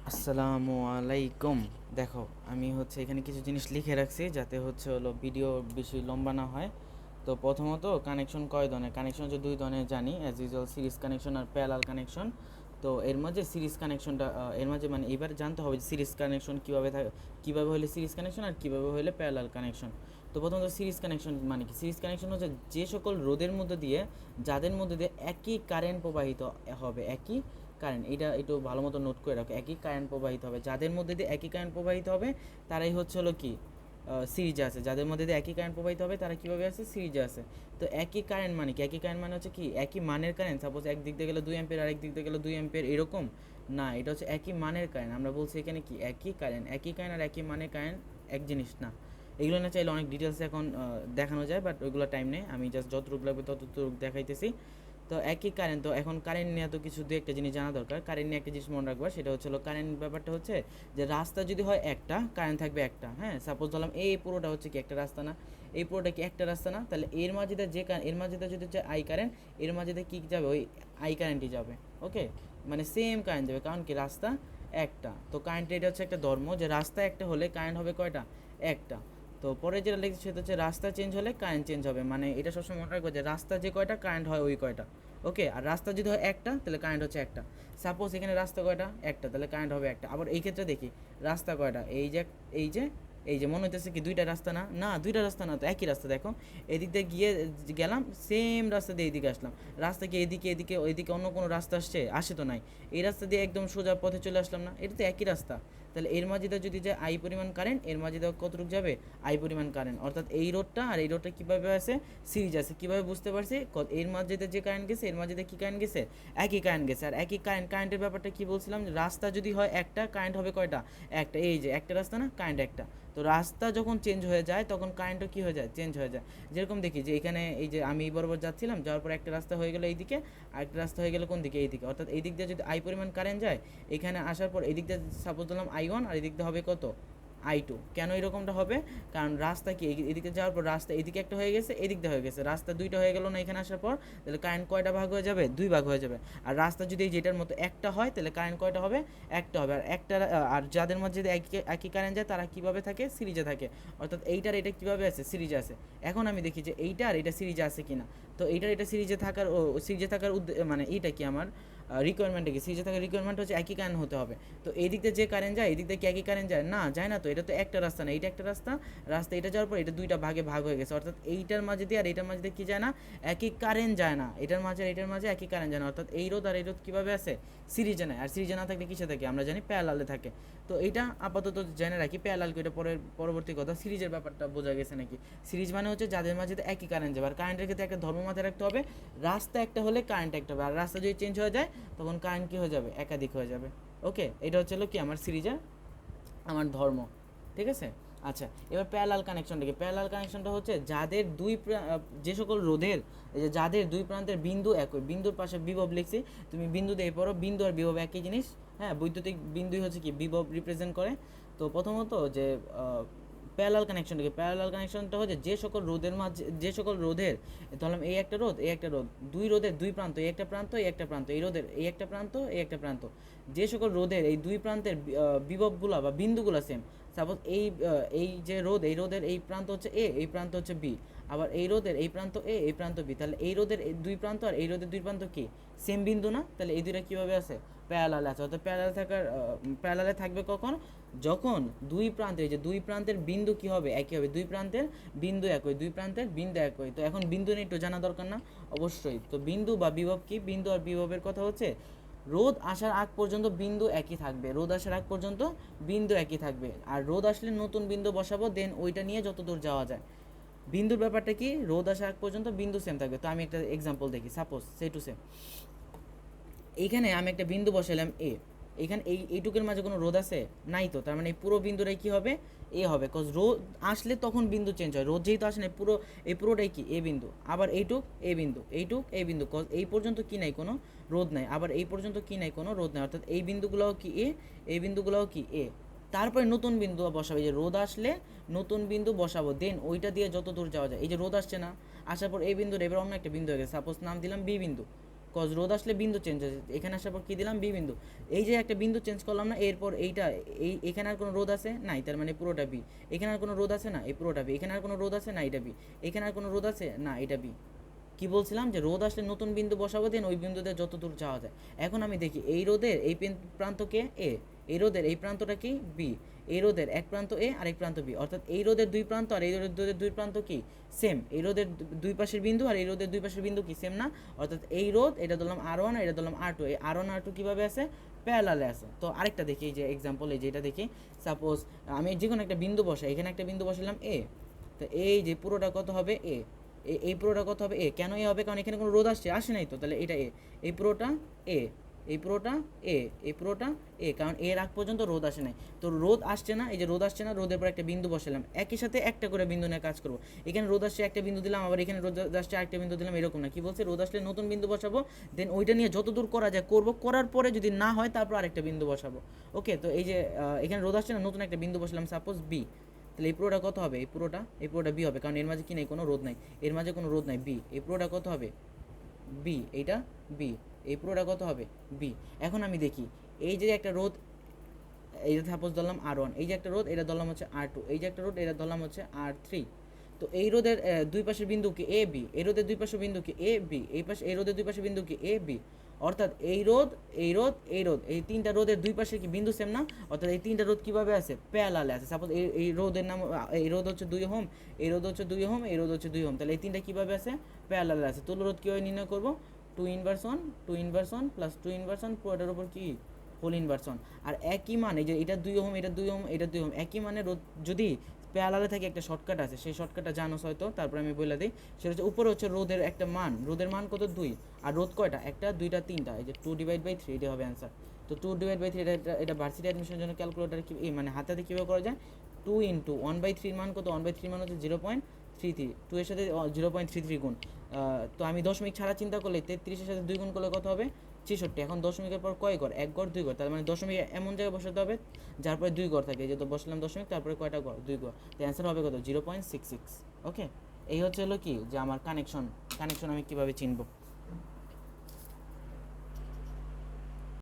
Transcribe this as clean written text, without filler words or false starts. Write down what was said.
আসসালামু আলাইকুম। দেখো, আমি এখানে কিছু জিনিস লিখে রাখছি যাতে ভিডিও বেশি লম্বা না হয়। তো প্রথমত কানেকশন কয় ধরনের? কানেকশন হচ্ছে দুই ধরনের জানি, as usual series connection are parallel connection. তো এর মাঝে সিরিজ কানেকশনটা এর মাঝে মানে এবার জানতে হবে যে সিরিজ কানেকশন কীভাবে থাকে, কীভাবে হলে সিরিজ কানেকশন আর কীভাবে হলে প্যারালাল কানেকশন। তো প্রথমত সিরিজ কানেকশন মানে কি? সিরিজ কানেকশন হচ্ছে যে সকল রোধের মধ্যে দিয়ে, যাদের মধ্যে দিয়ে একই কারেন্ট প্রবাহিত হবে, একই কারেন্ট, এটা একটু ভালো মতো নোট করে রাখো, একই কারেন্ট প্রবাহিত হবে, যাদের মধ্যে দিয়ে একই কারেন্ট প্রবাহিত হবে তারাই কি সিরিজে আছে। যাদের মধ্যে দিয়ে একই কারেন্ট প্রবাহিত হবে তারা কীভাবে আছে? সিরিজে আছে। তো একই কারেন্ট মানে কি? একই কারেন্ট মানে হচ্ছে কি একই মানের কারেন্ট। সাপোজ এক দিক দিয়ে গেলে 2 অ্যাম্পিয়ার, আরেক দিক দিয়ে গেলে 2 অ্যাম্পিয়ার, এরকম না। এটা হচ্ছে একই মানের কারেন্ট। আমরা বলছি এখানে কি একই কারেন্ট, একই কারেন্ট আর একই মানের কারেন্ট এক জিনিস না। এগুলো না চাইলে অনেক ডিটেলস এখন দেখানো যায়, বাট ওইগুলো টাইম নেই। আমি জাস্ট যতটুকু লাগবে ততটুকু দেখাইতেছি। তো একই কারেন্ট, তো এখন কারেন্ট নিয়ে তো কিছু দু একটা জিনিস জানা দরকার। কারেন্ট নিয়ে একটা জিনিস মনে রাখবা, সেটা কারেন্ট ব্যাপারটা হচ্ছে যে রাস্তা যদি হয় একটা, কারেন্ট থাকবে একটা। হ্যাঁ, সাপোজ ধরলাম এই পুরোটা হচ্ছে কি একটা রাস্তা না, এই পুরোটা কি একটা রাস্তা না, তাহলে এর মাঝে যে এর মাঝে যদি হচ্ছে আই কারেন্ট, এর মাঝে কি যাবে? ওই আই কারেন্টই যাবে। ওকে, মানে সেম কারেন্ট যাবে, কারণ কি রাস্তা একটা। তো কারেন্টের এটা হচ্ছে একটা ধর্ম যে রাস্তা একটা হলে কারেন্ট হবে কয়টা? একটা। তো পরে যেটা লিখছি সেটা হচ্ছে রাস্তা চেঞ্জ হলে কারেন্ট চেঞ্জ হবে, মানে এটা সবসময় মনে রাখবো যে রাস্তা যে কয়টা কারেন্ট হয় ওই কয়টা। ওকে, আর রাস্তা যদি হয় একটা তাহলে কারেন্ট হচ্ছে একটা। সাপোজ এখানে রাস্তা কয়টা? একটা, তাহলে কারেন্ট হবে একটা। আবার এই ক্ষেত্রে দেখি রাস্তা কয়টা? এই যে এই যে মনে হইতেছে কি দুইটা রাস্তা না? না, দুইটা রাস্তা না, তো একই রাস্তা। দেখো, এদিক দিয়ে গেলাম, সেম রাস্তা দিয়ে এইদিকে আসলাম। রাস্তা কি এদিকে এদিকে ওইদিকে অন্য কোনো রাস্তা আসছে? আসে তো নাই। এই রাস্তা দিয়ে একদম সোজা পথে চলে আসলাম না? এটা তো একই রাস্তা। তাহলে এর মাঝে যদি যায় আই পরিমাণ কারেন্ট, এর মাঝে কতটুকু যাবে? আই পরিমাণ কারেন্ট। অর্থাৎ এই রোডটা আর এই রোডটা কীভাবে আছে? সিরিজ আছে। কীভাবে বুঝতে পারছি? এর মাঝে যে কারেন্ট গেছে, এর মাঝে কী কারেন্ট গেছে? একই কারেন্ট গেছে। আর একই কারেন্টের ব্যাপারটা কী বলছিলাম? রাস্তা যদি হয় একটা, কারেন্ট হবে কয়টা? একটা। এই যে একটা রাস্তা না, কারেন্ট একটা। তো রাস্তা যখন চেঞ্জ হয়ে যায় তখন কারেন্টও কী হয়ে যায়? চেঞ্জ হয়ে যায়। যেরকম দেখি যে এখানে এই যে আমি বরাবর যাচ্ছিলাম, যাওয়ার পর একটা রাস্তা হয়ে গেলো এইদিকে, আরেকটা রাস্তা হয়ে গেলো কোন দিকে? এইদিকে। অর্থাৎ এই দিক দিয়ে যদি আই পরিমাণ কারেন্ট যায়, এখানে আসার পর এই দিক দিয়ে সাপোজ দিলাম I1, আর এদিক দিয়ে হবে কত? I2। কেন এরকমটা হবে? কারণ রাস্তা কি এদিকে যাওয়ার পর রাস্তা এদিকে একটা হয়ে গেছে, এদিক দিয়ে হয়ে গেছে, রাস্তা দুইটা হয়ে গেল না এখানে আসার পর? তাহলে কারেন্ট কয়টা ভাগ হয়ে যাবে? দুই ভাগ হয়ে যাবে। আর রাস্তা যদি যেটার মতো একটা হয় তাহলে কারেন্ট কয়টা হবে? একটা হবে। আর একটা, আর যাদের মধ্যে যদি একই কারেন্ট যায় তারা কীভাবে থাকে? সিরিজে থাকে। অর্থাৎ এইটার এটা কীভাবে আছে? সিরিজে আছে। এখন আমি দেখি যে এইটা আর এটা সিরিজে আছে কিনা। তো এইটার এটা সিরিজে থাকার মানে এইটা কি আমার রিকোয়ারমেন্টে কি? সিরিজে থাকার রিকোয়ারমেন্ট হচ্ছে একই কারেন্ট হতে হবে। তো এই দিক দিয়ে যে কারেন্ট যায়, এই দিক দিয়ে কি একই কারেন্ট যায়? না, যায় না। তো এটা তো একটা রাস্তা না, এটা একটা রাস্তা। রাস্তা এটা যাওয়ার পর এটা দুইটা ভাগে ভাগ হয়ে গেছে। অর্থাৎ এইটার মাঝে দিয়ে আর এইটার মাঝে দিয়ে কী যায় না? একই কারেন্ট যায় না। এটার মাঝে আর এটার মাঝে একই কারেন্ট যায় না। অর্থাৎ এই রোধ আর এই রোধ কীভাবে আছে? সিরিজে নেয়। আর সিরিজে না থাকলে কিসে থাকে? আমরা জানি প্যারালালে থাকে। তো এইটা আপাতত জেনে রাখি প্যারালাল কি, এটা পরবর্তী কথা। সিরিজের ব্যাপারটা বোঝা গেছে নাকি? সিরিজ মানে হচ্ছে যাদের মাঝে একই কারেন্ট যাবে। আর কারেন্টের ক্ষেত্রে একটা ধর্ম মাথায় রাখতে হবে, রাস্তা একটা হলে কারেন্ট একটা হবে। আর রাস্তা যদি চেঞ্জ হয়ে যায় তখন কারেন্ট কী হয়ে যাবে? একাধিক হয়ে যাবে। ওকে, এটা হচ্ছে কি আমার সিরিজের আমার ধর্ম। ঠিক আছে। আচ্ছা, এবার প্যারালাল কানেকশনটা কি? প্যারালাল কানেকশনটা হচ্ছে যাদের যে সকল রোধের, এই যে যাদের দুই প্রান্তের বিন্দু একই, বিন্দুর পাশে বিভব লিখছি, তুমি বিন্দু দিয়ে পড়ো, বিন্দু আর বিভব একই জিনিস। হ্যাঁ, বৈদ্যুতিক বিন্দুই হচ্ছে কি বিভব রিপ্রেজেন্ট করে। তো প্রথমত যে প্যারালাল কানেকশনটা হচ্ছে যে সকল রোধের মাঝে, যে সকল রোধের, ধরলাম এই একটা রোধ, এই একটা রোধ, দুই রোধের দুই প্রান্ত, এই একটা প্রান্ত, এই একটা প্রান্ত, এই রোধের এই একটা প্রান্ত, এই একটা প্রান্ত, যে সকল রোধের এই দুই প্রান্তের বিভবগুলো বা বিন্দুগুলো সেম। সাপোজ এই যে রোধ, এই রোধের এই প্রান্ত হচ্ছে এ, এই প্রান্ত হচ্ছে বি। আবার এই রোধের এই প্রান্ত এ, এই প্রান্ত বি। তাহলে এই রোধের এই দুই প্রান্ত আর এই রোধের দুই প্রান্ত কি সেম বিন্দু না? তাহলে এই দুইটা কীভাবে আছে? প্যারালাল আছে। অর্থাৎ প্যারালালে থাকবে কখন? যখন দুই প্রান্তে, এই যে দুই প্রান্তের বিন্দু কি হবে? একই হবে। দুই প্রান্তের বিন্দু একই, দুই প্রান্তের বিন্দু একই। তো এখন বিন্দু নিয়ে একটু জানা দরকার না? অবশ্যই। তো বিন্দু বা বিভব কি? বিন্দু আর বিভবের কথা হচ্ছে রোদ আসার আগ পর্যন্ত বিন্দু একই থাকবে, রোদ আসার আগ পর্যন্ত বিন্দু একই থাকবে। আর রোদ আসলে নতুন বিন্দু বসাবো, দেন ওইটা নিয়ে যত দূর যাওয়া যায়। বিন্দুর ব্যাপারটা কি? রোদ আসার আগ পর্যন্ত বিন্দু সেম থাকবে। তো আমি একটা এক্সাম্পল দেখি, সাপোজ সে টু সেম এইখানে আমি একটা বিন্দু বসালাম এ, এইখানে এইটুকের মাঝে কোনো রোধ আছে? নাই। তো তার মানে এই পুরো বিন্দুটাই কী হবে? এ হবে। কজ রোদ আসলে তখন বিন্দু চেঞ্জ হয়, রোদ যেহেতু আসে না, এই পুরোটাই কি এ বিন্দু। আবার এইটুক এ বিন্দু, এইটুক এ বিন্দু, কজ এই পর্যন্ত কি নাই? কোনো রোদ নাই। আবার এই পর্যন্ত কি নাই? কোনো রোদ নাই। অর্থাৎ এই বিন্দুগুলোও কি এ, এই বিন্দুগুলোও কি এ। তারপরে নতুন বিন্দু বসাবো, এই যে রোদ আসলে নতুন বিন্দু বসাবো, দেন ওইটা দিয়ে যত দূর যাওয়া যায়। এই যে রোদ আসছে না, আসার পর এই বিন্দুর এবার অন্য একটা বিন্দু হয়ে গেছে, সাপোজ নাম দিলাম বি বিন্দু। কজ রোদ আসলে বিন্দু চেঞ্জ হয়েছে, এখানে আসার পর কী দিলাম বি বিন্দু, এই যে একটা বিন্দু চেঞ্জ করলাম না, এরপর এইটা এখানে আর কোনো রোদ আছে নাই, তার মানে পুরোটা বি, এখানে আর কোনো রোদ আছে না, এই পুরোটা বি, এখানে আর কোনো রোদ আছে না, এটা বি, এখানে আর কোনো রোদ আছে না, এটা বি। কি বলছিলাম যে রোদ আসলে নতুন বিন্দু বসাবো, দেন ওই বিন্দুতে যত দূর যাওয়া যায়। এখন আমি দেখি এই রোদের এই প্রান্তকে এ, এই রোদের এই প্রান্তটা কি বি, এই রোদের এক প্রান্ত এ আর এক প্রান্ত বি, অর্থাৎ এই রোদের দুই প্রান্ত আর এই রোদের দুই প্রান্ত কি সেম, এই রোদের দুই পাশের বিন্দু আর এই রোদের দুই পাশের বিন্দু কি সেম না, অর্থাৎ এই রোদ এটা ধরলাম R1 আর এটা ধরলাম R2, এই R1 R2 কীভাবে আছে প্যারালালে আছে। তো আরেকটা দেখি, এই যে এক্সাম্পল, এই যে এটা দেখি, সাপোজ আমি যে কোনো একটা বিন্দু বসাই, এখানে একটা বিন্দু বসালাম এ, তো এই যে পুরোটা কত হবে এ, এই পুরোটা কত হবে এ, কেন এ হবে, কারণ এখানে কোনো রোদ আসে নাই তো, তাহলে এটা এ, এই পুরোটা এ, এই পুরোটা এ, এই পুরোটা এ, কারণ এর আগ পর্যন্ত রোদ আসে নাই, তো রোদ আসছে না, এই যে রোদ আসছে না, রোদের পর একটা বিন্দু বসালাম, একই সাথে একটা করে বিন্দু নিয়ে কাজ করবো, এখানে রোদ আসছে একটা বিন্দু দিলাম, আবার এখানে রোদ আসছে একটা বিন্দু দিলাম, এরকম না, কি বলছে রোদ আসলে নতুন বিন্দু বসাবো, দেন ওইটা নিয়ে যত দূর করা যায় করবো, করার পরে যদি না হয় তারপর আরেকটা বিন্দু বসাবো। ওকে, তো এই যে এখানে রোদ আসছে না, নতুন একটা বিন্দু বসালাম সাপোজ বি, তাহলে এই পুরোটা কত হবে, এই পুরোটা বি হবে, কারণ এর মাঝে কি নেই, কোনো রোদ নাই, এর মাঝে কোনো রোদ নাই, বি, এই পুরোটা কত হবে বি, এইটা বি, এই পুরোটা কত হবে বি। এখন আমি দেখি এই যে একটা রোদ, এই যে সাপোজ ধরলাম R1, এই যে একটা রোদ এটা ধরলাম হচ্ছে R2, এই যে একটা রোদ এটা ধরলাম হচ্ছে R3, তো এই রোদের দুই পাশের বিন্দু কি এ বি, এই রোদের দুই পাশের বিন্দু কি এ বি, এই রোদের দুই পাশের বিন্দু কি এ বি, অর্থাৎ এই রোদ এই রোদ এই রোদ, এই তিনটা রোদের দুই পাশে কি বিন্দু সেম না, অর্থাৎ এই তিনটা রোদ কীভাবে আছে প্যারালালে আছে। সাপোজ এই রোদের নাম, এই রোদ হচ্ছে 2 ওহম, এই রোদ হচ্ছে 2 ওহম, এই রোদ হচ্ছে 2 ওহম, তাহলে এই তিনটা কীভাবে আছে প্যারালালে আছে। তুল্য রোধ কীভাবে নির্ণয় করবো, 2 ইনভার্স 1 প্লাস 2 ইনভার্স 1 পুরোটার উপর কি হোল ইনভার্সন, আর একই মান, এই যে এটা 2 ওহম, এটা 2 ওহম, এটা 2 ওহম, একই মানে রোদ যদি প্যারালালে থাকে, একটা শর্টকাট আছে, সেই শর্টকাটটা জানোস হয়তো, তারপরে আমি বলে দিই, সেটা হচ্ছে উপরে হচ্ছে রোদের একটা মান, রোদের মান কত 2, আর রোদ কয়টা একটা দুইটা তিনটা, এই যে 2/3, এটা হবে অ্যান্সার। তো 2/3 এটা ভার্সিটি অ্যাডমিশনের জন্য ক্যালকুলেটার কি মানে হাতে কীভাবে করা যায়, 2 ইন্টু 1/3 মান কত, 1/3 মান হচ্ছে 0.33, 2 এর সাথে 0.33 গুণ, তো আমি দশমিক ছাড়া চিন্তা করলে 33-এর সাথে 2 গুণ করলে কত হবে 66। এখন দশমিকের পর কয় ঘর, এক ঘর 2 ঘর, তার মানে দশমিক এমন জায়গায় বসাতে হবে যার পরে 2 ঘর থাকে, এই যে তো বসলাম দশমিক, তারপরে কয়টা ঘর 2 ঘর, তো অ্যান্সার হবে কত 0.66। ওকে, এই হচ্ছে হলো কি যে আমার কানেকশন আমি কীভাবে চিনবো।